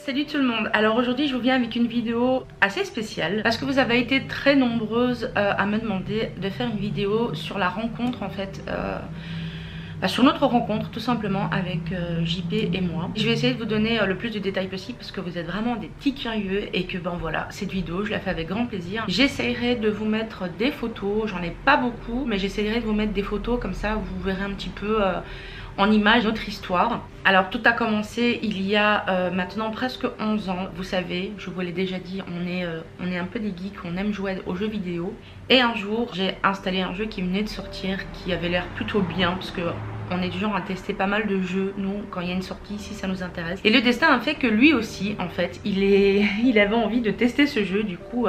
Salut tout le monde. Alors aujourd'hui je vous viens avec une vidéo assez spéciale parce que vous avez été très nombreuses à me demander de faire une vidéo sur la rencontre en fait, sur notre rencontre tout simplement avec JP et moi. Je vais essayer de vous donner le plus de détails possible parce que vous êtes vraiment des petits curieux et que ben voilà, cette vidéo je la fais avec grand plaisir. J'essaierai de vous mettre des photos, j'en ai pas beaucoup mais j'essaierai de vous mettre des photos comme ça vous verrez un petit peu en image notre histoire. Alors tout a commencé il y a maintenant presque 11 ans. Vous savez, je vous l'ai déjà dit, on est un peu des geeks, on aime jouer aux jeux vidéo. Et un jour j'ai installé un jeu qui venait de sortir, qui avait l'air plutôt bien parce que on est du genre à tester pas mal de jeux, nous, quand il y a une sortie, si ça nous intéresse. Et le destin a fait que lui aussi, en fait, il avait envie de tester ce jeu. Du coup,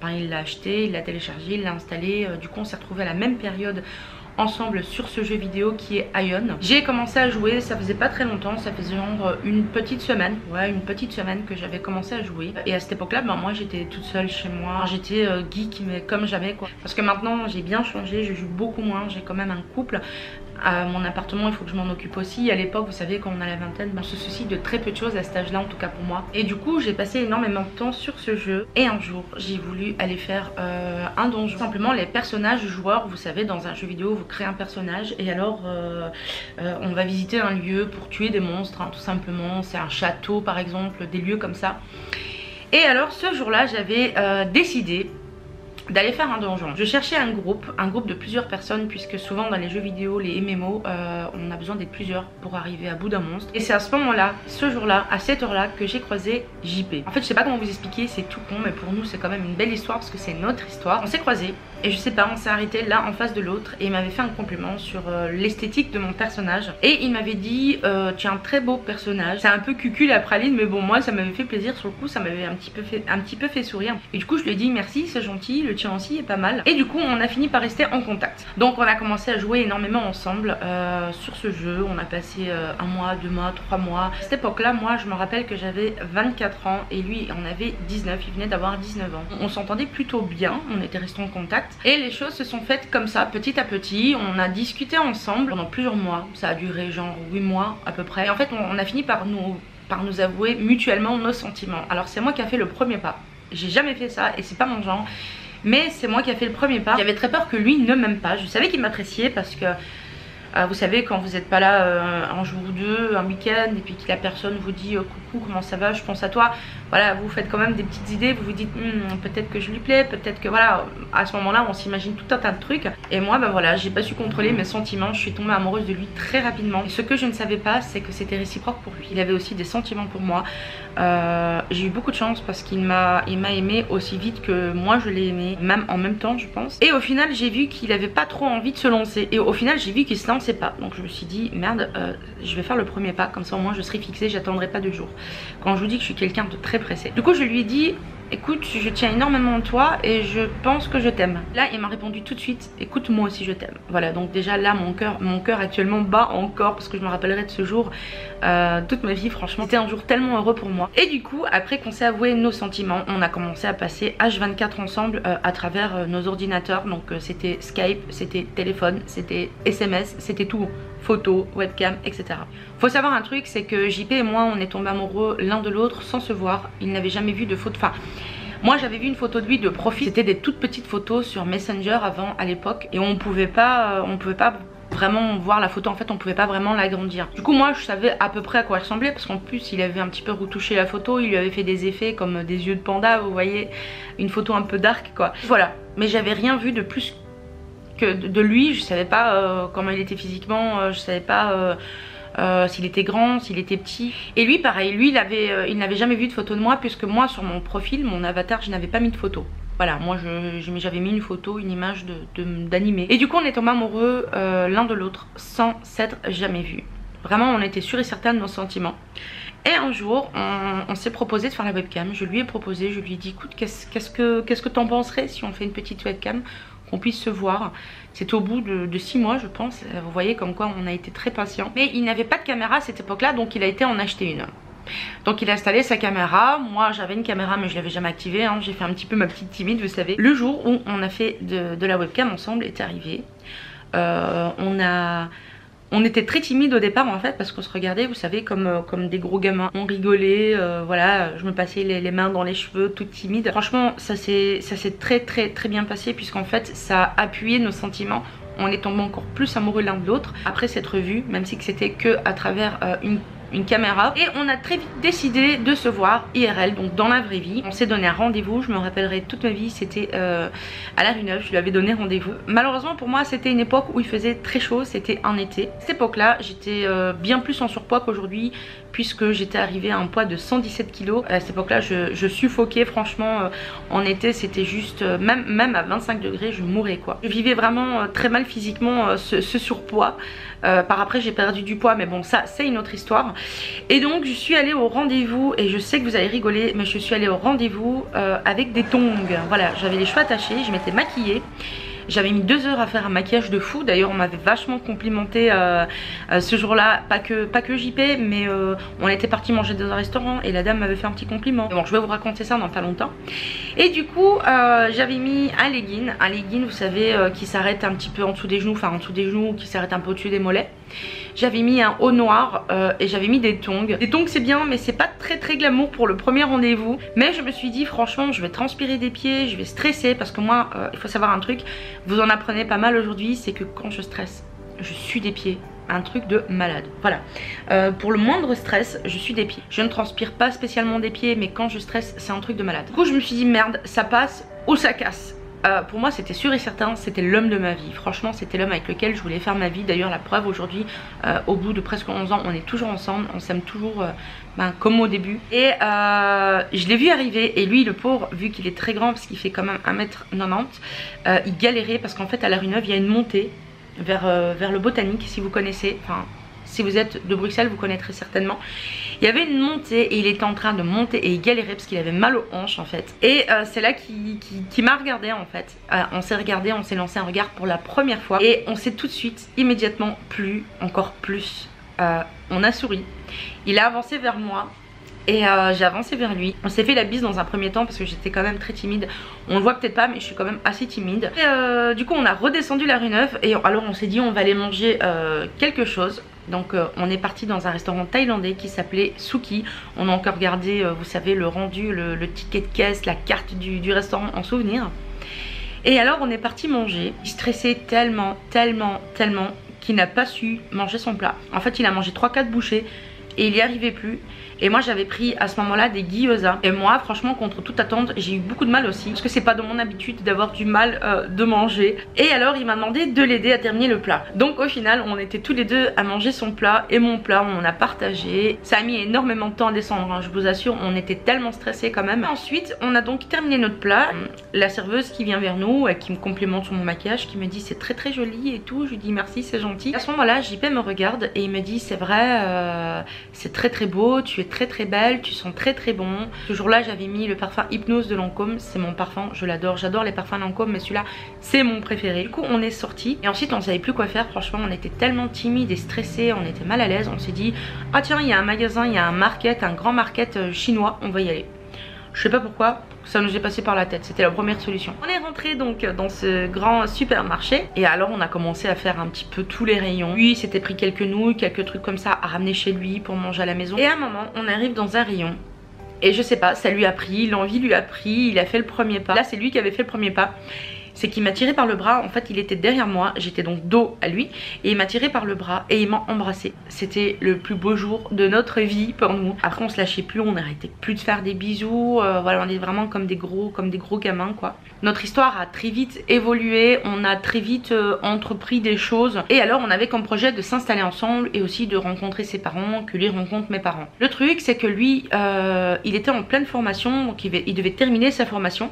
il l'a acheté, il l'a téléchargé, il l'a installé. Du coup, on s'est retrouvés à la même période ensemble sur ce jeu vidéo qui est Ion. J'ai commencé à jouer, ça faisait pas très longtemps, ça faisait genre une petite semaine, ouais, une petite semaine que j'avais commencé à jouer. Et à cette époque là, moi j'étais toute seule chez moi, j'étais geek mais comme jamais quoi. Parce que maintenant j'ai bien changé, je joue beaucoup moins, j'ai quand même un couple. Mon appartement il faut que je m'en occupe aussi. À l'époque vous savez quand on a la vingtaine, on se soucie de très peu de choses à cet âge là en tout cas pour moi. Et du coup j'ai passé énormément de temps sur ce jeu. Et un jour j'ai voulu aller faire un donjon. Simplement les personnages joueurs, vous savez dans un jeu vidéo vous créez un personnage et alors on va visiter un lieu pour tuer des monstres hein, tout simplement. C'est un château par exemple, des lieux comme ça. Et alors ce jour là j'avais décidé d'aller faire un donjon. Je cherchais un groupe de plusieurs personnes puisque souvent dans les jeux vidéo, les MMO, on a besoin d'être plusieurs pour arriver à bout d'un monstre. Et c'est à ce moment-là, ce jour-là, à cette heure-là que j'ai croisé JP. En fait je sais pas comment vous expliquer, c'est tout con mais pour nous c'est quand même une belle histoire parce que c'est notre histoire. On s'est croisés et je sais pas, on s'est arrêté là en face de l'autre et il m'avait fait un compliment sur l'esthétique de mon personnage. Et il m'avait dit tu as un très beau personnage. C'est un peu cucul la praline mais bon moi ça m'avait fait plaisir sur le coup, ça m'avait un petit peu fait sourire. Et du coup je lui ai dit merci, c'est gentil, le tien aussi est pas mal. Et du coup on a fini par rester en contact. Donc on a commencé à jouer énormément ensemble sur ce jeu. On a passé un mois, 2 mois, 3 mois. À cette époque là moi je me rappelle que j'avais 24 ans et lui en avait 19, il venait d'avoir 19 ans. On s'entendait plutôt bien, on était restés en contact. Et les choses se sont faites comme ça petit à petit. On a discuté ensemble pendant plusieurs mois. Ça a duré genre 8 mois à peu près. Et en fait on a fini par nous avouer mutuellement nos sentiments. Alors c'est moi qui a fait le premier pas. J'ai jamais fait ça et c'est pas mon genre. Mais c'est moi qui a fait le premier pas. J'avais très peur que lui ne m'aime pas. Je savais qu'il m'appréciait parce que vous savez quand vous n'êtes pas là un jour ou deux, un week-end et puis que la personne vous dit coucou comment ça va, je pense à toi. Voilà, vous faites quand même des petites idées, vous vous dites peut-être que je lui plais, peut-être que voilà, à ce moment-là on s'imagine tout un tas de trucs. Et moi ben voilà, j'ai pas su contrôler mes sentiments, je suis tombée amoureuse de lui très rapidement. Et ce que je ne savais pas c'est que c'était réciproque pour lui. Il avait aussi des sentiments pour moi. J'ai eu beaucoup de chance parce qu'il m'a aimé aussi vite que moi je l'ai aimé, même en même temps je pense. Et au final j'ai vu qu'il avait pas trop envie de se lancer. Et au final j'ai vu qu'il se lançait pas. Donc je me suis dit merde, je vais faire le premier pas, comme ça au moins je serai fixée, j'attendrai pas 2 jours. Quand je vous dis que je suis quelqu'un de très pressé. Du coup je lui ai dit écoute je tiens énormément à toi et je pense que je t'aime. Là il m'a répondu tout de suite écoute moi aussi je t'aime. Voilà donc déjà là mon cœur actuellement bat encore parce que je me rappellerai de ce jour toute ma vie franchement. C'était un jour tellement heureux pour moi. Et du coup après qu'on s'est avoué nos sentiments on a commencé à passer H24 ensemble à travers nos ordinateurs. Donc c'était Skype, c'était téléphone, c'était SMS, c'était tout. Photos, webcam, etc. Faut savoir un truc, c'est que JP et moi on est tombés amoureux l'un de l'autre sans se voir. Il n'avait jamais vu de photo. Enfin, moi j'avais vu une photo de lui de profil. C'était des toutes petites photos sur Messenger avant à l'époque et on pouvait pas vraiment voir la photo, en fait on pouvait pas vraiment l'agrandir. Du coup moi je savais à peu près à quoi elle ressemblait parce qu'en plus il avait un petit peu retouché la photo, il lui avait fait des effets comme des yeux de panda, vous voyez, une photo un peu dark quoi. Voilà, mais j'avais rien vu de plus que de lui. Je savais pas comment il était physiquement, je savais pas s'il était grand, s'il était petit. Et lui pareil, lui il n'avait jamais vu de photo de moi puisque moi sur mon profil, mon avatar, je n'avais pas mis de photo. Voilà, moi j'avais mis une photo, une image d'animé. Et du coup on est tombés amoureux l'un de l'autre sans s'être jamais vus. Vraiment on était sûrs et certains de nos sentiments. Et un jour on s'est proposé de faire la webcam. Je lui ai proposé, je lui ai dit écoute qu'est-ce que t'en penserais si on fait une petite webcam, qu'on puisse se voir. C'était au bout de 6 mois je pense. Vous voyez comme quoi on a été très patient. Mais il n'avait pas de caméra à cette époque là donc il a été en acheter une. Donc il a installé sa caméra. Moi j'avais une caméra mais je l'avais jamais activée hein. J'ai fait un petit peu ma petite timide vous savez. Le jour où on a fait de la webcam ensemble est arrivé. On a On était très timide au départ en fait parce qu'on se regardait, vous savez, comme des gros gamins. On rigolait, voilà, je me passais les mains dans les cheveux, toute timide. Franchement, ça s'est très bien passé puisqu'en fait ça a appuyé nos sentiments. On est tombé encore plus amoureux l'un de l'autre après s'être vus, même si c'était que à travers une caméra. Et on a très vite décidé de se voir IRL, donc dans la vraie vie. On s'est donné un rendez-vous, je me rappellerai toute ma vie, c'était à la Rue Neuve, je lui avais donné rendez-vous. Malheureusement pour moi c'était une époque où il faisait très chaud, c'était un été. Cette époque là j'étais bien plus en surpoids qu'aujourd'hui puisque j'étais arrivée à un poids de 117 kg. À cette époque là je suffoquais franchement, en été c'était juste, même à 25 degrés je mourais quoi. Je vivais vraiment très mal physiquement ce surpoids. Par après j'ai perdu du poids mais bon ça c'est une autre histoire. Et donc je suis allée au rendez-vous et je sais que vous allez rigoler mais je suis allée au rendez-vous avec des tongs. Voilà, j'avais les cheveux attachés, je m'étais maquillée. J'avais mis 2 heures à faire un maquillage de fou. D'ailleurs on m'avait vachement complimenté ce jour là, pas que JP, mais on était parti manger dans un restaurant et la dame m'avait fait un petit compliment. Bon, je vais vous raconter ça dans pas longtemps. Et du coup j'avais mis un legging vous savez, qui s'arrête un petit peu en dessous des genoux, enfin en dessous des genoux, qui s'arrête un peu au-dessus des mollets. J'avais mis un haut noir et j'avais mis des tongs. Des tongs c'est bien mais c'est pas très glamour pour le premier rendez-vous. Mais je me suis dit franchement je vais transpirer des pieds, je vais stresser parce que moi il faut savoir un truc, vous en apprenez pas mal aujourd'hui, c'est que quand je stresse, je suis des pieds. Un truc de malade, voilà. Pour le moindre stress, je suis des pieds. Je ne transpire pas spécialement des pieds mais quand je stresse c'est un truc de malade. Du coup je me suis dit merde, ça passe ou ça casse. Pour moi c'était sûr et certain, c'était l'homme de ma vie. Franchement c'était l'homme avec lequel je voulais faire ma vie. D'ailleurs la preuve aujourd'hui, au bout de presque 11 ans on est toujours ensemble, on s'aime toujours comme au début. Et je l'ai vu arriver et lui le pauvre, vu qu'il est très grand parce qu'il fait quand même 1m90, il galérait parce qu'en fait à la Rue Neuve il y a une montée vers le Botanique si vous connaissez, enfin si vous êtes de Bruxelles vous connaîtrez certainement. Il y avait une montée et il était en train de monter et il galérait parce qu'il avait mal aux hanches en fait. Et c'est là qu'il m'a regardé en fait. On s'est regardé, on s'est lancé un regard pour la première fois. Et on s'est tout de suite, immédiatement plu, encore plus. On a souri. Il a avancé vers moi. Et j'ai avancé vers lui. On s'est fait la bise dans un premier temps parce que j'étais quand même très timide. On le voit peut-être pas mais je suis quand même assez timide. Et du coup on a redescendu la Rue Neuve. Et alors on s'est dit on va aller manger quelque chose. Donc on est parti dans un restaurant thaïlandais qui s'appelait Suki. On a encore regardé, vous savez, le rendu, le ticket de caisse, la carte du restaurant en souvenir. Et alors on est parti manger. Il stressait tellement qu'il n'a pas su manger son plat. En fait il a mangé 3-4 bouchées et il n'y arrivait plus. Et moi j'avais pris à ce moment là des gyoza. Et moi franchement contre toute attente j'ai eu beaucoup de mal aussi. Parce que c'est pas de mon habitude d'avoir du mal de manger. Et alors il m'a demandé de l'aider à terminer le plat. Donc au final on était tous les deux à manger son plat et mon plat. On a partagé. Ça a mis énormément de temps à descendre hein, je vous assure. On était tellement stressés quand même. Ensuite on a donc terminé notre plat. La serveuse qui vient vers nous, qui me complimente sur mon maquillage, qui me dit c'est très joli et tout. Je lui dis merci c'est gentil. À ce moment là JP me regarde et il me dit c'est vrai, c'est très beau, tu es très belle, tu sens très bon. Ce jour là j'avais mis le parfum Hypnose de Lancôme, c'est mon parfum, je l'adore, j'adore les parfums Lancôme mais celui-là c'est mon préféré. Du coup on est sorti et ensuite on savait plus quoi faire, franchement on était tellement timide et stressé, on était mal à l'aise, on s'est dit ah tiens il y a un magasin, il y a un market, un grand market chinois, on va y aller. Je sais pas pourquoi, ça nous est passé par la tête, c'était la première solution. On est rentré donc dans ce grand supermarché et alors on a commencé à faire un petit peu tous les rayons. Lui il s'était pris quelques nouilles, quelques trucs comme ça à ramener chez lui pour manger à la maison. Et à un moment on arrive dans un rayon et je sais pas, ça lui a pris, l'envie lui a pris, il a fait le premier pas. Là c'est lui qui avait fait le premier pas. C'est qu'il m'a tiré par le bras, en fait il était derrière moi, j'étais donc dos à lui et il m'a tiré par le bras et il m'a embrassé. C'était le plus beau jour de notre vie pour nous. Après on se lâchait plus, on n'arrêtait plus de faire des bisous, voilà on est vraiment comme des gros gamins quoi. Notre histoire a très vite évolué, on a très vite entrepris des choses et alors on avait comme projet de s'installer ensemble et aussi de rencontrer ses parents, que lui rencontre mes parents. Le truc c'est que lui il était en pleine formation, donc il devait terminer sa formation.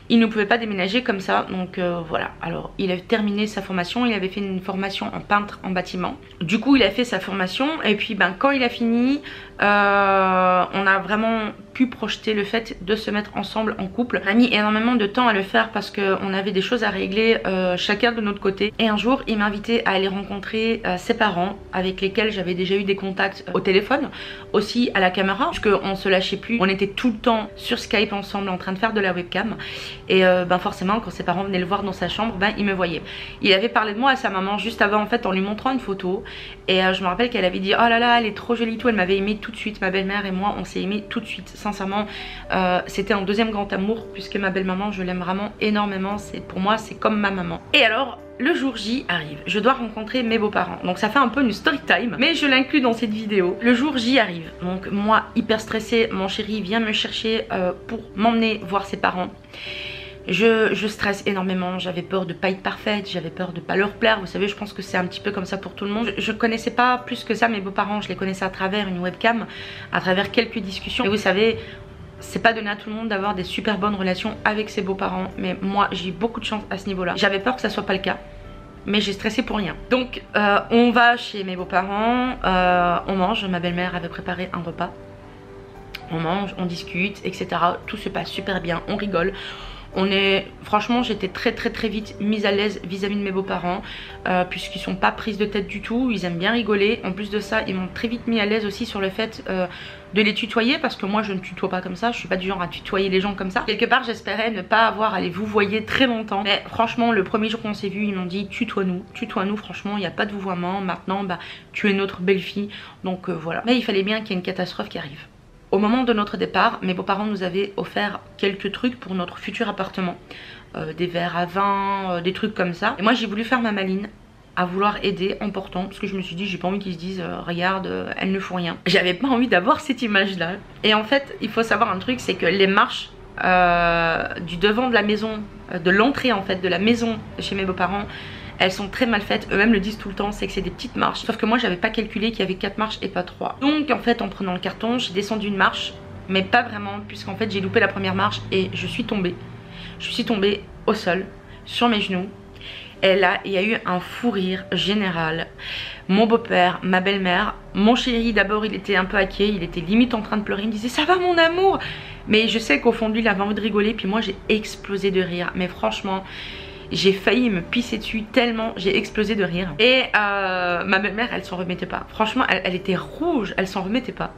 Il ne pouvait pas déménager comme ça, donc voilà. Alors il a terminé sa formation, il avait fait une formation en peintre en bâtiment. Du coup il a fait sa formation et puis ben quand il a fini, on a vraiment pu projeter le fait de se mettre ensemble en couple. On a mis énormément de temps à le faire parce qu'on avait des choses à régler chacun de notre côté. Et un jour il m'a invité à aller rencontrer ses parents avec lesquels j'avais déjà eu des contacts au téléphone, aussi à la caméra, puisqu'on se lâchait plus. On était tout le temps sur Skype ensemble en train de faire de la webcam. Et forcément quand ses parents venaient le voir dans sa chambre, il me voyait. Il avait parlé de moi à sa maman juste avant en fait en lui montrant une photo. Et je me rappelle qu'elle avait dit oh là là elle est trop jolie tout. Elle m'avait aimé tout de suite, ma belle-mère et moi on s'est aimé tout de suite. Sincèrement c'était un deuxième grand amour puisque ma belle-maman je l'aime vraiment énormément. Pour moi c'est comme ma maman. Et alors le jour J arrive, je dois rencontrer mes beaux-parents. Donc ça fait un peu une story time, mais je l'inclus dans cette vidéo. Le jour J arrive, donc moi hyper stressée, mon chéri vient me chercher pour m'emmener voir ses parents. Je stresse énormément, j'avais peur de pas être parfaite, j'avais peur de pas leur plaire. Vous savez, je pense que c'est un petit peu comme ça pour tout le monde. Je connaissais pas plus que ça mes beaux-parents, je les connaissais à travers une webcam, à travers quelques discussions. Et vous savez, c'est pas donné à tout le monde d'avoir des super bonnes relations avec ses beaux-parents, mais moi j'ai eu beaucoup de chance à ce niveau-là. J'avais peur que ça soit pas le cas, mais j'ai stressé pour rien. Donc on va chez mes beaux-parents, on mange, ma belle-mère avait préparé un repas. On mange, on discute, etc. Tout se passe super bien, on rigole. Franchement j'étais très vite mise à l'aise vis-à-vis de mes beaux-parents puisqu'ils sont pas prises de tête du tout, ils aiment bien rigoler. En plus de ça ils m'ont très vite mis à l'aise aussi sur le fait de les tutoyer, parce que moi je ne tutoie pas comme ça, je suis pas du genre à tutoyer les gens comme ça. Quelque part j'espérais ne pas avoir à les vouvoyer très longtemps, mais franchement le premier jour qu'on s'est vu ils m'ont dit tutoie-nous, franchement il n'y a pas de vouvoiement, maintenant tu es notre belle-fille, donc voilà. Mais il fallait bien qu'il y ait une catastrophe qui arrive. Au moment de notre départ, mes beaux-parents nous avaient offert quelques trucs pour notre futur appartement. Des verres à vin, des trucs comme ça. Et moi j'ai voulu faire ma maline à vouloir aider en portant, parce que je me suis dit j'ai pas envie qu'ils se disent regarde elle ne font rien. J'avais pas envie d'avoir cette image là. Et en fait il faut savoir un truc, c'est que les marches du devant de la maison, de l'entrée en fait de la maison chez mes beaux-parents, elles sont très mal faites, eux-mêmes le disent tout le temps, c'est que c'est des petites marches. Sauf que moi j'avais pas calculé qu'il y avait 4 marches et pas 3. Donc en fait en prenant le carton, j'ai descendu une marche, mais pas vraiment, puisqu'en fait j'ai loupé la première marche et je suis tombée. Je suis tombée au sol, sur mes genoux. Et là il y a eu un fou rire général. Mon beau-père, ma belle-mère, mon chéri d'abord il était un peu inquiet, il était limite en train de pleurer, il me disait ça va mon amour. Mais je sais qu'au fond de lui il avait envie de rigoler, puis moi j'ai explosé de rire. Mais franchement j'ai failli me pisser dessus tellement j'ai explosé de rire. Et ma belle-mère elle s'en remettait pas. Franchement elle était rouge, elle s'en remettait pas.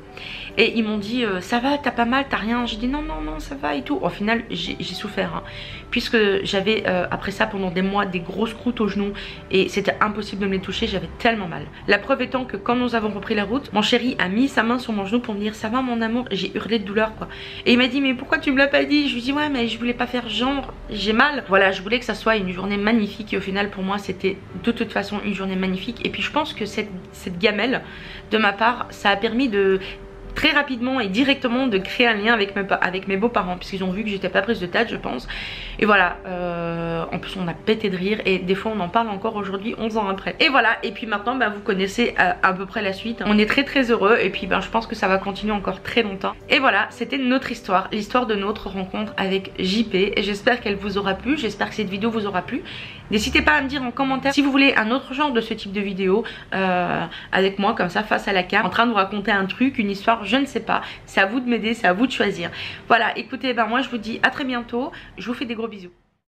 Et ils m'ont dit ça va, t'as pas mal, t'as rien. J'ai dit non ça va et tout. Au final j'ai souffert hein, puisque j'avais après ça pendant des mois des grosses croûtes aux genoux et c'était impossible de me les toucher, j'avais tellement mal. La preuve étant que quand nous avons repris la route, mon chéri a mis sa main sur mon genou pour me dire ça va mon amour. J'ai hurlé de douleur quoi. Et il m'a dit mais pourquoi tu me l'as pas dit. Je lui dis ouais mais je voulais pas faire genre j'ai mal. Voilà, je voulais que ça soit une journée magnifique et au final pour moi c'était de toute façon une journée magnifique. Et puis je pense que cette gamelle de ma part ça a permis de très rapidement et directement de créer un lien avec mes beaux-parents, puisqu'ils ont vu que j'étais pas prise de tête je pense. Et voilà, en plus on a pété de rire et des fois on en parle encore aujourd'hui 11 ans après. Et voilà, et puis maintenant vous connaissez à peu près la suite. On est très heureux et puis je pense que ça va continuer encore très longtemps. Et voilà, c'était notre histoire, l'histoire de notre rencontre avec JP. Et j'espère qu'elle vous aura plu, j'espère que cette vidéo vous aura plu. N'hésitez pas à me dire en commentaire si vous voulez un autre genre de ce type de vidéo avec moi comme ça face à la cam en train de vous raconter un truc, une histoire, je ne sais pas. C'est à vous de m'aider, c'est à vous de choisir. Voilà, écoutez, moi je vous dis à très bientôt. Je vous fais des gros bisous.